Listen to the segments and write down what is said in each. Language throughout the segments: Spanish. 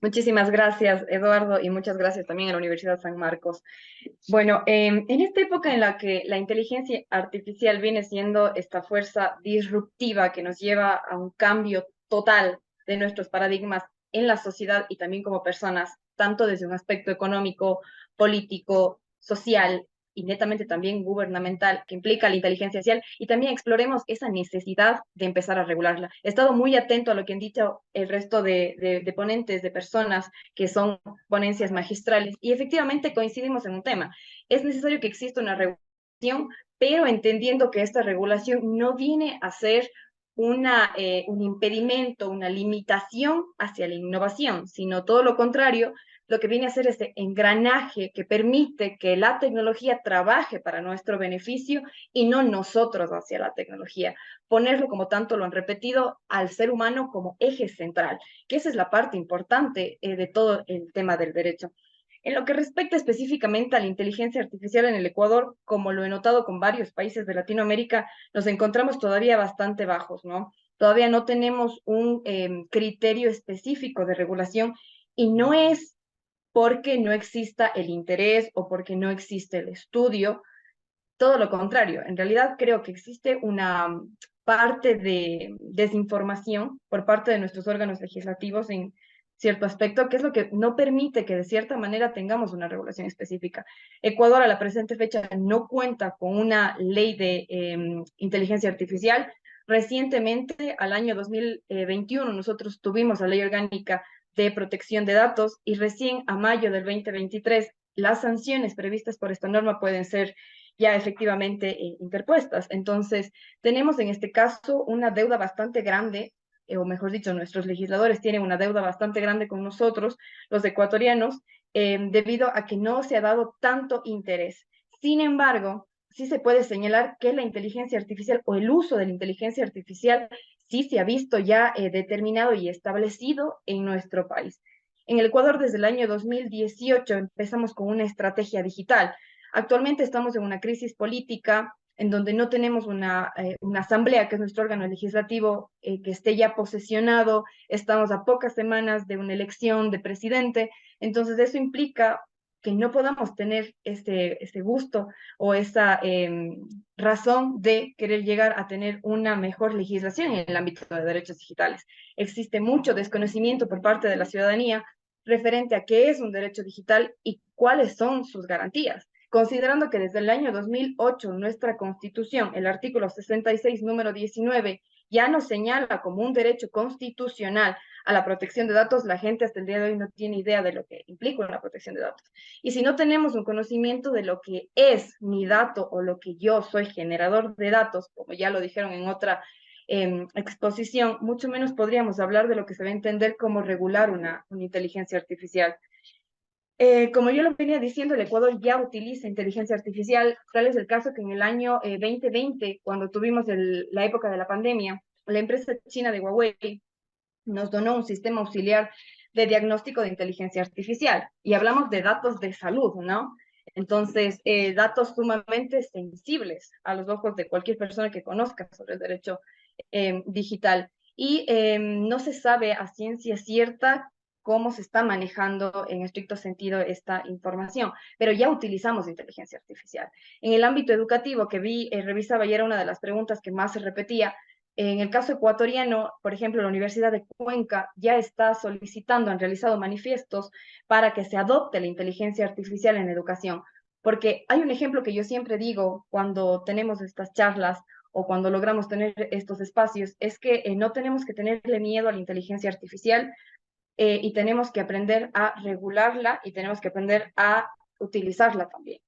Muchísimas gracias, Eduardo, y muchas gracias también a la Universidad San Marcos. Bueno, en esta época en la que la inteligencia artificial viene siendo esta fuerza disruptiva que nos lleva a un cambio total de nuestros paradigmas en la sociedad y también como personas, tanto desde un aspecto económico, político, social y netamente también gubernamental, que implica la inteligencia artificial, y también exploremos esa necesidad de empezar a regularla. He estado muy atento a lo que han dicho el resto de ponentes, de personas que son ponencias magistrales, y efectivamente coincidimos en un tema. Es necesario que exista una regulación, pero entendiendo que esta regulación no viene a ser un impedimento, una limitación hacia la innovación, sino todo lo contrario, lo que viene a ser este engranaje que permite que la tecnología trabaje para nuestro beneficio y no nosotros hacia la tecnología. Ponerlo, como tanto lo han repetido, al ser humano como eje central, que esa es la parte importante de todo el tema del derecho. En lo que respecta específicamente a la inteligencia artificial en el Ecuador, como lo he notado con varios países de Latinoamérica, nos encontramos todavía bastante bajos, ¿no? Todavía no tenemos un criterio específico de regulación, y no es porque no exista el interés o porque no existe el estudio, todo lo contrario. En realidad creo que existe una parte de desinformación por parte de nuestros órganos legislativos en cierto aspecto, que es lo que no permite que de cierta manera tengamos una regulación específica. Ecuador a la presente fecha no cuenta con una ley de inteligencia artificial. Recientemente, al año 2021, nosotros tuvimos la ley orgánica de protección de datos, y recién a mayo del 2023 las sanciones previstas por esta norma pueden ser ya efectivamente interpuestas. Entonces, tenemos en este caso una deuda bastante grande, o mejor dicho, nuestros legisladores tienen una deuda bastante grande con nosotros, los ecuatorianos, debido a que no se ha dado tanto interés. Sin embargo, sí se puede señalar que la inteligencia artificial o el uso de la inteligencia artificial sí se ha visto ya determinado y establecido en nuestro país. En el Ecuador, desde el año 2018, empezamos con una estrategia digital. Actualmente estamos en una crisis política en donde no tenemos una asamblea, que es nuestro órgano legislativo, que esté ya posesionado. Estamos a pocas semanas de una elección de presidente. Entonces, eso implica que no podamos tener ese gusto o esa razón de querer llegar a tener una mejor legislación en el ámbito de derechos digitales. Existe mucho desconocimiento por parte de la ciudadanía referente a qué es un derecho digital y cuáles son sus garantías, considerando que desde el año 2008 nuestra Constitución, el artículo 66, número 19, ya nos señala como un derecho constitucional a la protección de datos. La gente hasta el día de hoy no tiene idea de lo que implica una protección de datos. Y si no tenemos un conocimiento de lo que es mi dato o lo que yo soy generador de datos, como ya lo dijeron en otra exposición, mucho menos podríamos hablar de lo que se va a entender como regular una inteligencia artificial. Como yo lo venía diciendo, el Ecuador ya utiliza inteligencia artificial. Tal es el caso que en el año 2020, cuando tuvimos la época de la pandemia, la empresa china de Huawei nos donó un sistema auxiliar de diagnóstico de inteligencia artificial. Y hablamos de datos de salud, ¿no? Entonces, datos sumamente sensibles a los ojos de cualquier persona que conozca sobre el derecho digital. Y no se sabe a ciencia cierta cómo se está manejando en estricto sentido esta información, pero ya utilizamos inteligencia artificial. En el ámbito educativo que vi, revisaba, y era una de las preguntas que más se repetía, en el caso ecuatoriano, por ejemplo, la Universidad de Cuenca ya está solicitando, han realizado manifiestos para que se adopte la inteligencia artificial en educación, porque hay un ejemplo que yo siempre digo cuando tenemos estas charlas o cuando logramos tener estos espacios, es que no tenemos que tenerle miedo a la inteligencia artificial, y tenemos que aprender a regularla y tenemos que aprender a utilizarla también.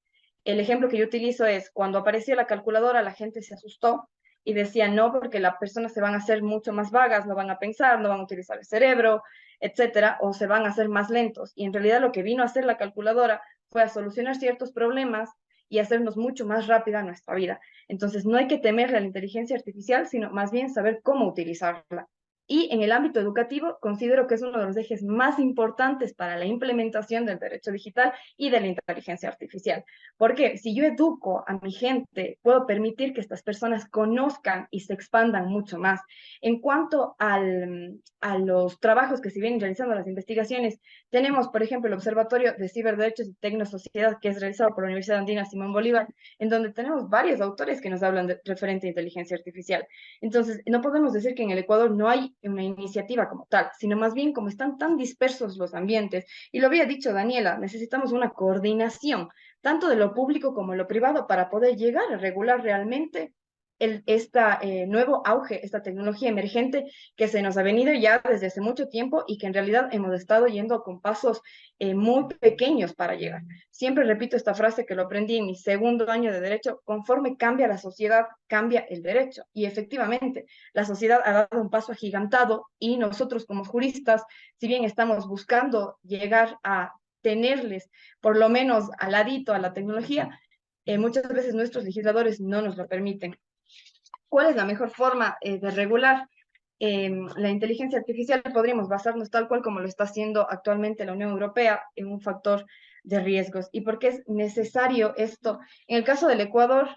El ejemplo que yo utilizo es cuando apareció la calculadora, la gente se asustó y decía no, porque las personas se van a hacer mucho más vagas, no van a pensar, no van a utilizar el cerebro, etcétera, o se van a hacer más lentos. Y en realidad lo que vino a hacer la calculadora fue a solucionar ciertos problemas y hacernos mucho más rápida nuestra vida. Entonces, no hay que temerle a la inteligencia artificial, sino más bien saber cómo utilizarla. Y en el ámbito educativo, considero que es uno de los ejes más importantes para la implementación del derecho digital y de la inteligencia artificial. Porque si yo educo a mi gente, puedo permitir que estas personas conozcan y se expandan mucho más. En cuanto a los trabajos que se vienen realizando, las investigaciones, tenemos, por ejemplo, el Observatorio de Ciberderechos y Tecnosociedad, que es realizado por la Universidad Andina Simón Bolívar, en donde tenemos varios autores que nos hablan de referente a inteligencia artificial. Entonces, no podemos decir que en el Ecuador no hay una iniciativa como tal, sino más bien como están tan dispersos los ambientes, y lo había dicho Daniela, necesitamos una coordinación, tanto de lo público como de lo privado, para poder llegar a regular realmente este nuevo auge, esta tecnología emergente que se nos ha venido ya desde hace mucho tiempo y que en realidad hemos estado yendo con pasos muy pequeños para llegar. Siempre repito esta frase que lo aprendí en mi segundo año de derecho: conforme cambia la sociedad, cambia el derecho. Y efectivamente, la sociedad ha dado un paso agigantado y nosotros como juristas, si bien estamos buscando llegar a tenerles por lo menos al ladito a la tecnología, muchas veces nuestros legisladores no nos lo permiten. ¿Cuál es la mejor forma de regular la inteligencia artificial? Podríamos basarnos tal cual como lo está haciendo actualmente la Unión Europea en un factor de riesgos. ¿Y por qué es necesario esto? En el caso del Ecuador,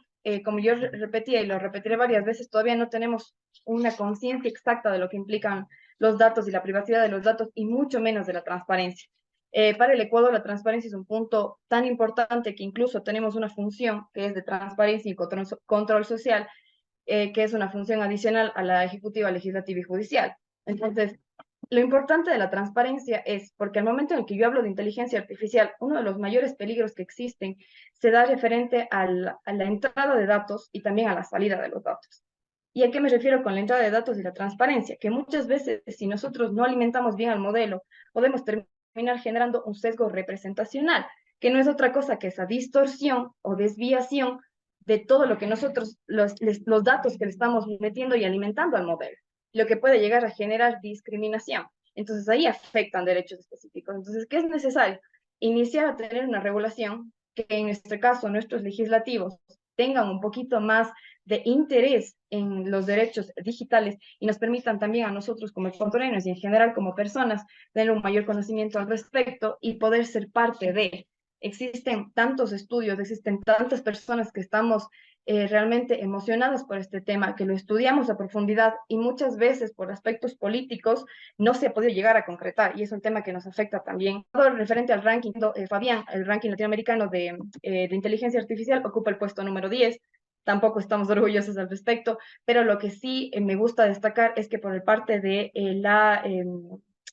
como yo repetía y lo repetiré varias veces, todavía no tenemos una conciencia exacta de lo que implican los datos y la privacidad de los datos, y mucho menos de la transparencia. Para el Ecuador, la transparencia es un punto tan importante que incluso tenemos una función que es de transparencia y control social, que es una función adicional a la ejecutiva, legislativa y judicial. Entonces, lo importante de la transparencia es, porque al momento en el que yo hablo de inteligencia artificial, uno de los mayores peligros que existen se da referente a la entrada de datos y también a la salida de los datos. ¿Y a qué me refiero con la entrada de datos y la transparencia? Que muchas veces, si nosotros no alimentamos bien al modelo, podemos terminar generando un sesgo representacional, que no es otra cosa que esa distorsión o desviación de todo lo que nosotros, los datos que le estamos metiendo y alimentando al modelo, lo que puede llegar a generar discriminación. Entonces ahí afectan derechos específicos. Entonces, ¿qué es necesario? Iniciar a tener una regulación que en este caso nuestros legislativos tengan un poquito más de interés en los derechos digitales y nos permitan también a nosotros como ecuatorianos y en general como personas tener un mayor conocimiento al respecto y poder ser parte de. Existen tantos estudios, existen tantas personas que estamos realmente emocionadas por este tema, que lo estudiamos a profundidad y muchas veces por aspectos políticos no se ha podido llegar a concretar, y es un tema que nos afecta también. Referente al ranking, Fabián, el ranking latinoamericano de inteligencia artificial ocupa el puesto número 10. Tampoco estamos orgullosos al respecto, pero lo que sí me gusta destacar es que por el parte de la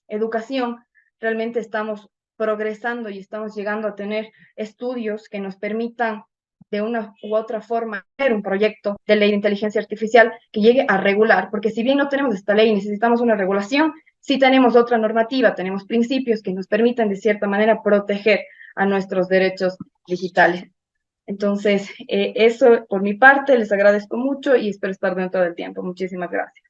educación realmente estamos progresando y estamos llegando a tener estudios que nos permitan de una u otra forma hacer un proyecto de ley de inteligencia artificial que llegue a regular, porque si bien no tenemos esta ley y necesitamos una regulación, sí tenemos otra normativa, tenemos principios que nos permiten de cierta manera proteger a nuestros derechos digitales. Entonces, eso por mi parte, les agradezco mucho y espero estar dentro del tiempo. Muchísimas gracias.